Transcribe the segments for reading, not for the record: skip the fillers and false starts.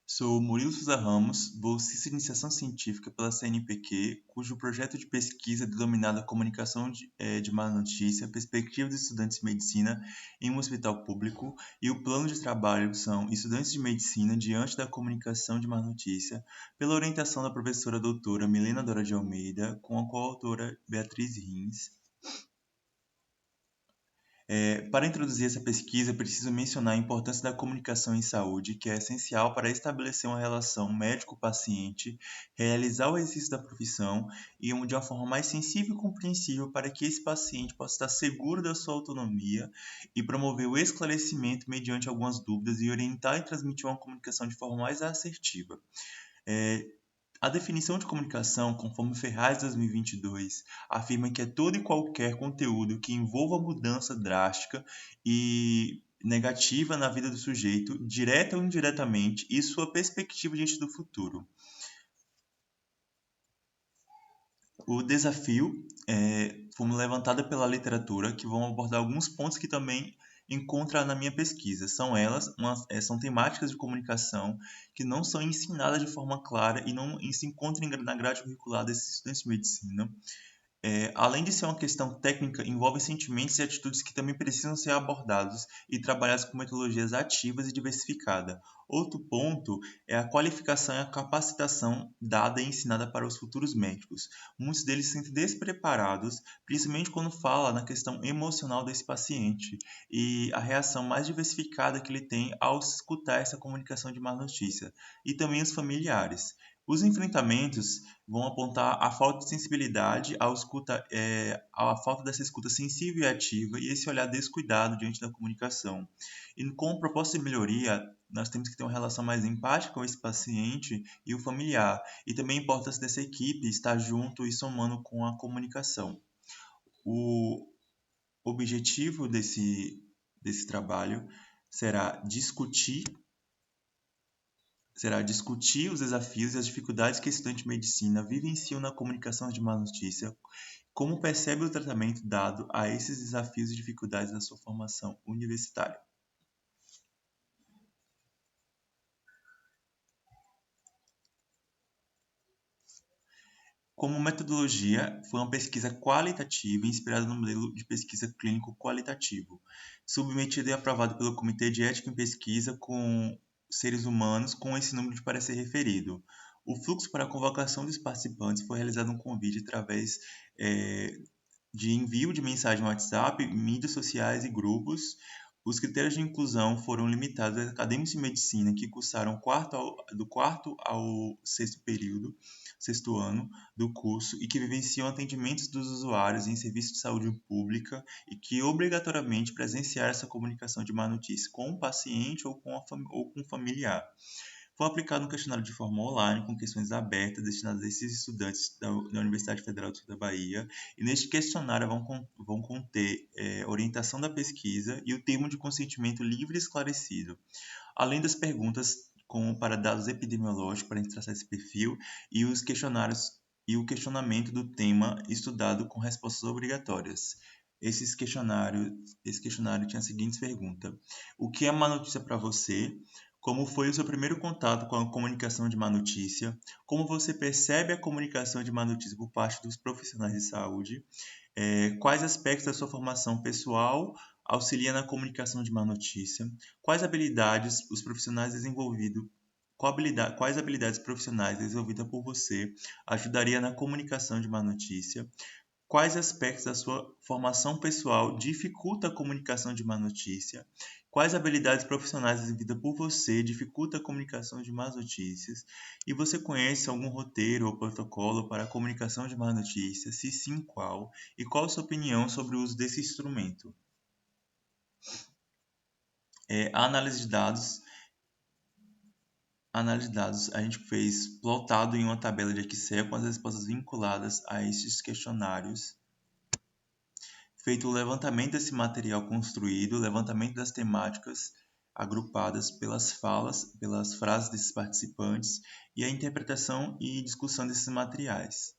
Sou Murilo Souza Ramos, bolsista de iniciação científica pela CNPq, cujo projeto de pesquisa é denominado Comunicação de Má Notícia, Perspectiva dos Estudantes de Medicina em um Hospital Público, e o plano de trabalho são Estudantes de Medicina diante da comunicação de má notícia, pela orientação da professora doutora Milena Dora de Almeida, com a coautora Beatriz Rins. Para introduzir essa pesquisa, preciso mencionar a importância da comunicação em saúde, que é essencial para estabelecer uma relação médico-paciente, realizar o exercício da profissão de uma forma mais sensível e compreensível para que esse paciente possa estar seguro da sua autonomia e promover o esclarecimento mediante algumas dúvidas e orientar e transmitir uma comunicação de forma mais assertiva. É, a definição de comunicação, conforme Ferraz 2022, afirma que é todo e qualquer conteúdo que envolva mudança drástica e negativa na vida do sujeito, direta ou indiretamente, e sua perspectiva diante do futuro. O desafio foi levantado pela literatura, que vão abordar alguns pontos que também encontra na minha pesquisa. São elas, são temáticas de comunicação que não são ensinadas de forma clara e não se encontram na grade curricular desses estudantes de medicina. Além de ser uma questão técnica, envolve sentimentos e atitudes que também precisam ser abordados e trabalhados com metodologias ativas e diversificadas. Outro ponto é a qualificação e a capacitação dada e ensinada para os futuros médicos. Muitos deles se sentem despreparados, principalmente quando fala na questão emocional desse paciente e a reação mais diversificada que ele tem ao escutar essa comunicação de má notícia, e também os familiares. Os enfrentamentos vão apontar a falta de sensibilidade, a falta dessa escuta sensível e ativa e esse olhar descuidado diante da comunicação. E com proposta de melhoria, nós temos que ter uma relação mais empática com esse paciente e o familiar, e também a importância dessa equipe estar junto e somando com a comunicação. O objetivo desse trabalho será discutir os desafios e as dificuldades que estudantes de medicina vivenciam na comunicação de má notícia, como percebe o tratamento dado a esses desafios e dificuldades na sua formação universitária. Como metodologia, foi uma pesquisa qualitativa inspirada no modelo de pesquisa clínico qualitativo, submetido e aprovado pelo Comitê de Ética em Pesquisa com seres humanos com esse número de parecer referido. O fluxo para a convocação dos participantes foi realizado um convite através de envio de mensagem no WhatsApp, mídias sociais e grupos. Os critérios de inclusão foram limitados a acadêmicos de medicina que cursaram do quarto ao sexto ano do curso e que vivenciam atendimentos dos usuários em serviços de saúde pública e que obrigatoriamente presenciaram essa comunicação de má notícia com o paciente ou com o familiar. Foi aplicado um questionário de forma online com questões abertas destinadas a esses estudantes da Universidade Federal do Sul da Bahia, e neste questionário vão conter orientação da pesquisa e o termo de consentimento livre e esclarecido, além das perguntas como para dados epidemiológicos para a gente traçar esse perfil e os questionários e o questionamento do tema estudado com respostas obrigatórias. Esse questionário tinha a seguinte pergunta: o que é má notícia para você? Como foi o seu primeiro contato com a comunicação de má notícia? Como você percebe a comunicação de má notícia por parte dos profissionais de saúde? Quais aspectos da sua formação pessoal auxiliam na comunicação de má notícia? Quais habilidades os profissionais desenvolvidos Quais habilidades profissionais desenvolvidas por você ajudaria na comunicação de má notícia? Quais aspectos da sua formação pessoal dificulta a comunicação de má notícia? Quais habilidades profissionais desenvolvidas por você dificulta a comunicação de más notícias? E você conhece algum roteiro ou protocolo para a comunicação de má notícias? Se sim, qual? E qual a sua opinião sobre o uso desse instrumento? A análise de dados a gente fez plotado em uma tabela de Excel com as respostas vinculadas a esses questionários. Feito o levantamento desse material construído, o levantamento das temáticas agrupadas pelas frases desses participantes e a interpretação e discussão desses materiais.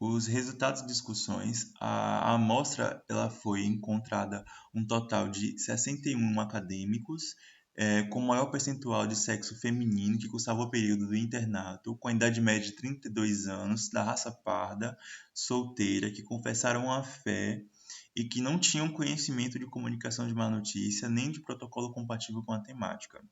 Os resultados de discussões, a amostra ela foi encontrada um total de 61 acadêmicos, com maior percentual de sexo feminino que cursava o período do internato, com a idade média de 32 anos, da raça parda, solteira, que confessaram a fé e que não tinham conhecimento de comunicação de má notícia nem de protocolo compatível com a temática.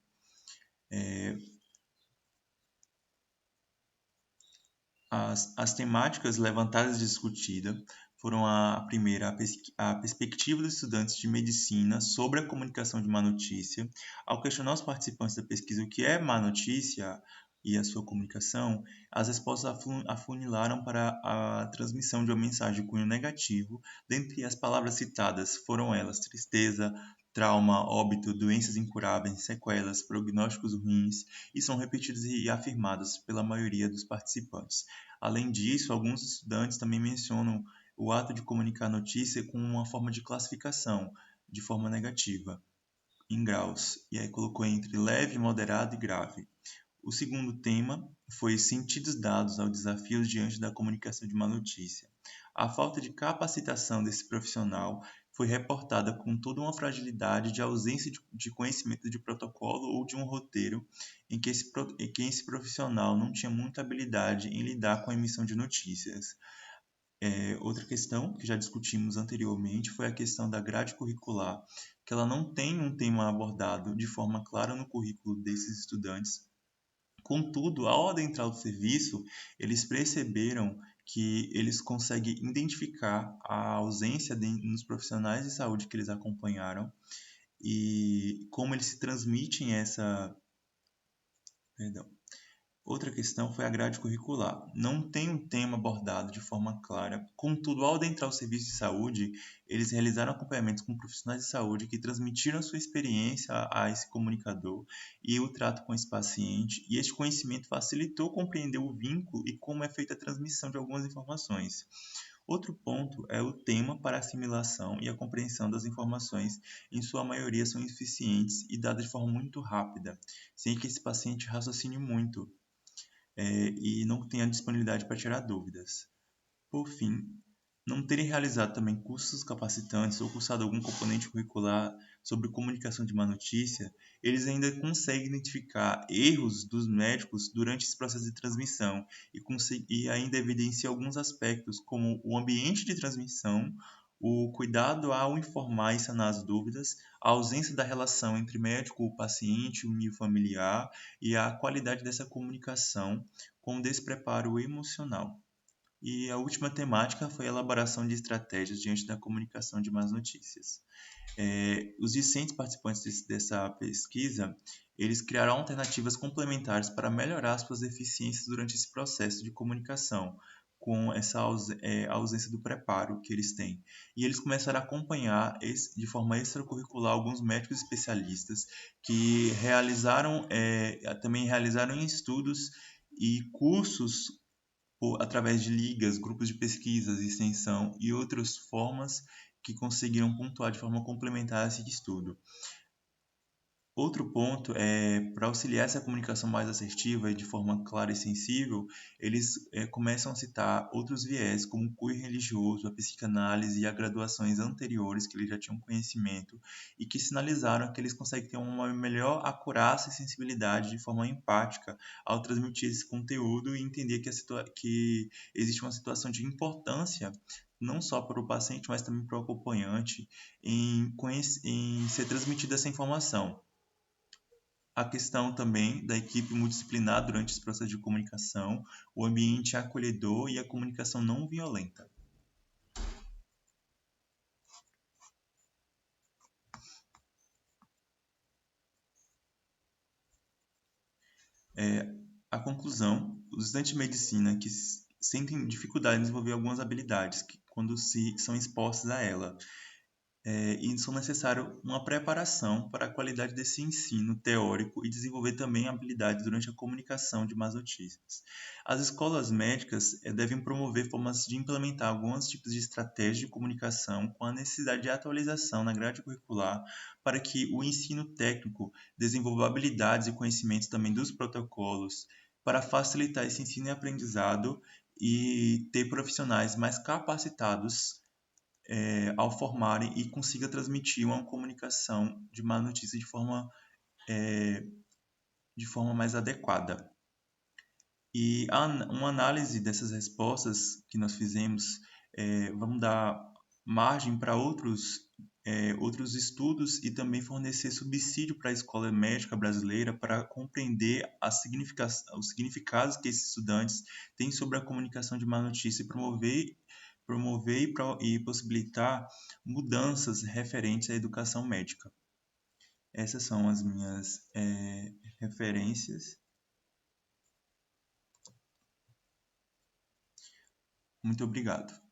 As temáticas levantadas e discutidas foram a primeira, a perspectiva dos estudantes de medicina sobre a comunicação de má notícia. Ao questionar os participantes da pesquisa o que é má notícia e a sua comunicação, as respostas afunilaram para a transmissão de uma mensagem de cunho negativo. Dentre as palavras citadas foram elas tristeza, trauma, óbito, doenças incuráveis, sequelas, prognósticos ruins, e são repetidas e afirmadas pela maioria dos participantes. Além disso, alguns estudantes também mencionam o ato de comunicar a notícia como uma forma de classificação, de forma negativa, em graus, e aí colocou entre leve, moderado e grave. O segundo tema foi sentidos dados aos desafios diante da comunicação de má notícia. A falta de capacitação desse profissional foi reportada com toda uma fragilidade de ausência de conhecimento de protocolo ou de um roteiro em que esse profissional não tinha muita habilidade em lidar com a emissão de notícias. Outra questão que já discutimos anteriormente foi a questão da grade curricular, que ela não tem um tema abordado de forma clara no currículo desses estudantes. Contudo, ao adentrar o serviço, eles perceberam que eles conseguem identificar a ausência nos profissionais de saúde que eles acompanharam e como eles se transmitem essa. Perdão. Outra questão foi a grade curricular. Não tem um tema abordado de forma clara, contudo, ao adentrar o serviço de saúde, eles realizaram acompanhamentos com profissionais de saúde que transmitiram a sua experiência a esse comunicador e o trato com esse paciente, e este conhecimento facilitou compreender o vínculo e como é feita a transmissão de algumas informações. Outro ponto é o tema para a assimilação e a compreensão das informações, em sua maioria são insuficientes e dadas de forma muito rápida, sem que esse paciente raciocine muito e não tenha disponibilidade para tirar dúvidas. Por fim, não terem realizado também cursos capacitantes ou cursado algum componente curricular sobre comunicação de má notícia, eles ainda conseguem identificar erros dos médicos durante esse processo de transmissão e ainda evidenciam alguns aspectos, como o ambiente de transmissão, o cuidado ao informar e sanar as dúvidas, a ausência da relação entre médico, o paciente, o nível familiar e a qualidade dessa comunicação com despreparo emocional. E a última temática foi a elaboração de estratégias diante da comunicação de más notícias. Os discentes participantes dessa pesquisa, eles criaram alternativas complementares para melhorar suas eficiências durante esse processo de comunicação, com essa ausência do preparo que eles têm. E eles começaram a acompanhar de forma extracurricular alguns médicos especialistas que também realizaram estudos e cursos através de ligas, grupos de pesquisas, extensão e outras formas que conseguiram pontuar de forma complementar esse estudo. Outro ponto é, para auxiliar essa comunicação mais assertiva e de forma clara e sensível, eles começam a citar outros viés, como o cunho religioso, a psicanálise e as graduações anteriores, que eles já tinham conhecimento, e que sinalizaram que eles conseguem ter uma melhor acurácia e sensibilidade de forma empática ao transmitir esse conteúdo e entender que existe uma situação de importância não só para o paciente, mas também para o acompanhante, em ser transmitida essa informação. A questão também da equipe multidisciplinar durante esse processo de comunicação, o ambiente acolhedor e a comunicação não violenta. A conclusão, os estudantes de medicina que sentem dificuldade em desenvolver algumas habilidades quando são expostos a ela, e são necessárias uma preparação para a qualidade desse ensino teórico e desenvolver também habilidades durante a comunicação de más notícias. As escolas médicas devem promover formas de implementar alguns tipos de estratégias de comunicação com a necessidade de atualização na grade curricular para que o ensino técnico desenvolva habilidades e conhecimentos também dos protocolos para facilitar esse ensino e aprendizado e ter profissionais mais capacitados ao formarem e consiga transmitir uma comunicação de má notícia de forma mais adequada. E uma análise dessas respostas que nós fizemos, vamos dar margem para outros estudos e também fornecer subsídio para a escola médica brasileira para compreender os significados que esses estudantes têm sobre a comunicação de má notícia e promover e possibilitar mudanças referentes à educação médica. Essas são as minhas referências. Muito obrigado.